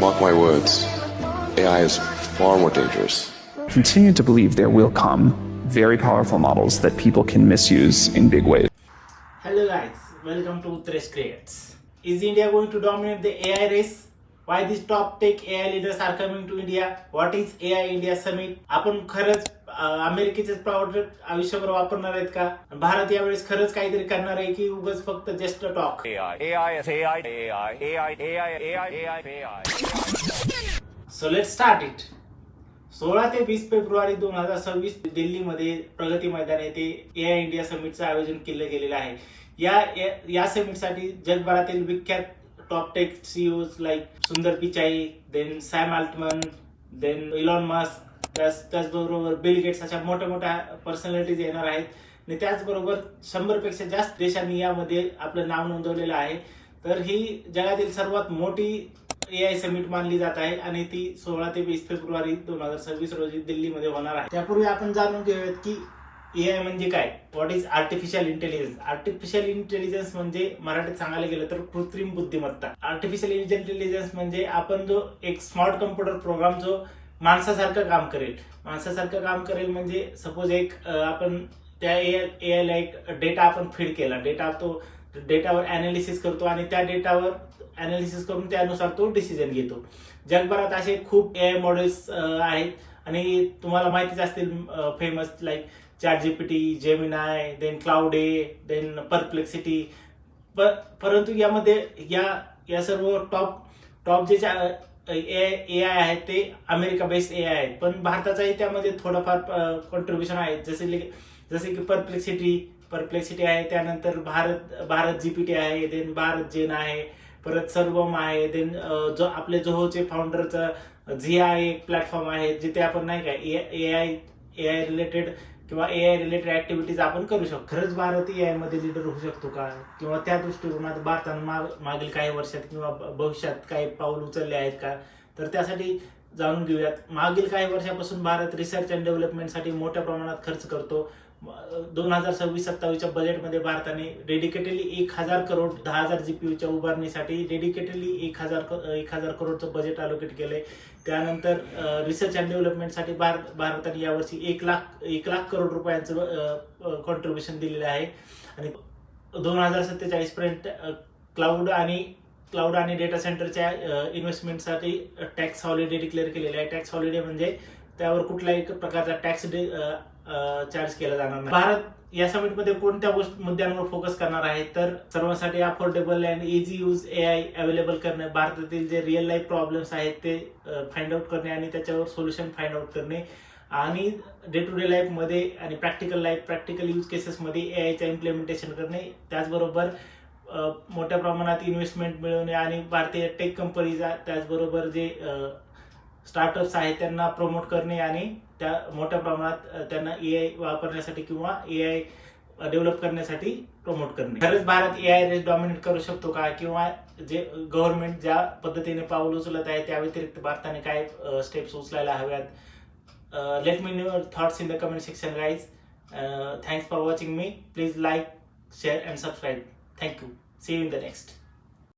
Mark my words, AI is far more dangerous. Continue to believe there will come very powerful models that people can misuse in big ways. Hello guys, welcome to Thresh Creates. Is India going to dominate the AI race? Why these top tech AI leaders are coming to India? What is AI India Summit? आपण खरंच अमेरिकेचेच product आयुष्यभर वापरणार आहेत का? भारत यावेळेस खरंच काहीतरी करणार आहे की उगाच फक्त just talk? So let's start it. 16 ते 20 फेब्रुवारी 2026 दिल्लीमध्ये प्रगती मैदान येथे AI इंडिया समिटचं आयोजन केलं गेलेलं आहे. या समिटसाठी जगभरातील विख्यात top tech CEOs like Sundar Pichai, then Sam Altman, then Elon Musk, त्याचबरोबर बिल गेट्स अशा मोठ्या मोठ्या पर्सनॅलिटीज येणार आहेत. आणि त्याचबरोबर 100 पेक्षा जास्त देशांनी यामध्ये आपलं नाव नोंदवलेलं आहे. तर ही जगातील सर्वात मोठी AI समिट मानली जात आहे आणि ती 16 ते 20 फेब्रुवारी 2026 रोजी दिल्लीमध्ये होणार आहे. त्यापूर्वी आपण जाणून घेऊयात की AI म्हणजे काय. What is artificial intelligence. Artificial intelligence म्हणजे मराठीत सांगायला गेलं तर कृत्रिम बुद्धिमत्ता. आर्टिफिशियल इंटेलिजन्स म्हणजे आपण जो एक स्मार्ट कम्प्युटर प्रोग्राम जो माणसासारखं काम करेल म्हणजे सपोज एक आपण त्या AI ला एक डेटा आपण फीड केला. डेटावर अनालिसिस करतो आणि त्या डेटावर अनालिसिस करून त्यानुसार तो डिसिजन घेतो. जगभरात असे खूप AI मॉडेल्स आहेत आणि तुम्हाला माहितीच असतील famous like ChatGPT, Gemini, then Claude, then perplexity. परंतु यामध्ये या सर्व टॉप जे AI आहेत ते अमेरिका बेस्ड AI आहेत. पण भारताचाही त्यामध्ये थोडंफार कॉन्ट्रीब्युशन आहे. जसे की परप्लेक्सिटी आहे, त्यानंतर भारत GPT आहे, देन भारत जेन आहे, परत सर्वम आहे, देन जो आपले जोहोचे फाउंडरचा झिया एक प्लॅटफॉर्म आहे जिथे आपण नाही का AI रिलेटेड किंवा AI रिलेटेड ऍक्टिव्हिटीज आपण करू शकतो. खरंच भारत AI मध्ये लीडर होऊ शकतो का? किंवा त्या दृष्टिकोनात भारतानं मागील काही वर्षात किंवा भविष्यात काही पाऊल उचलले आहेत का? तर त्यासाठी जाणून घेऊयात. मागील काही वर्षापासून भारत रिसर्च अँड डेव्हलपमेंटसाठी मोठ्या प्रमाणात खर्च करतो. 2026-27च्या बजेटमध्ये भारताने डेडिकेटली 1000 करोड 10,000 GPUच्या उभारणीसाठी डेडिकेटली 1000 करोडचं बजेट अलोकेट केलंय. त्यानंतर रिसर्च अँड डेव्हलपमेंटसाठी भारताने यावर्षी 1 लाख करोड रुपयांचं कॉन्ट्रीब्युशन दिलेलं आहे. आणि 2047 पर्यंत क्लाउड आणि डेटा सेंटरच्या इन्व्हेस्टमेंटसाठी टॅक्स हॉलिडे डिक्लेअर केलेले आहे. टॅक्स हॉलिडे म्हणजे त्यावर कुठल्याही प्रकारचा टॅक्स चार्ज केला जाणार नाही. भारत या समिटमध्ये कोणत्या मुद्द्यांवर फोकस करणार आहे तर सर्वांसाठी affordable and easy use AI available करणे, भारतातील जे रिअल लाईफ प्रॉब्लेम्स आहेत ते फाइंड आउट करणे आणि त्याच्यावर सोल्युशन फाइंड आउट करणे, आणि डे टू डे लाईफ मध्ये आणि प्रॅक्टिकल यूज केसेस मध्ये AIचं इम्प्लिमेंटेशन करणे. त्याचबरोबर मोठ्या प्रमाणात इन्व्हेस्टमेंट मिळवणे आणि भारतीय टेक कंपनीज त्याचबरोबर जे स्टार्टअप्स आहेत त्यांना प्रमोट करणे आणि त्या मोठ्या प्रमाणात त्यांना AI वापरण्यासाठी किंवा AI डेव्हलप करण्यासाठी प्रमोट करणे. खरंच भारत AI रेस डॉमिनेट करू शकतो का? किंवा जे गव्हर्नमेंट ज्या पद्धतीने पाऊल उचलत आहे त्या व्यतिरिक्त भारताने काय स्टेप्स उचलायला हव्यात? Let me know your thoughts in the comment section guys. Thanks for watching me. Please like, share and subscribe. Thank you. See you in the next.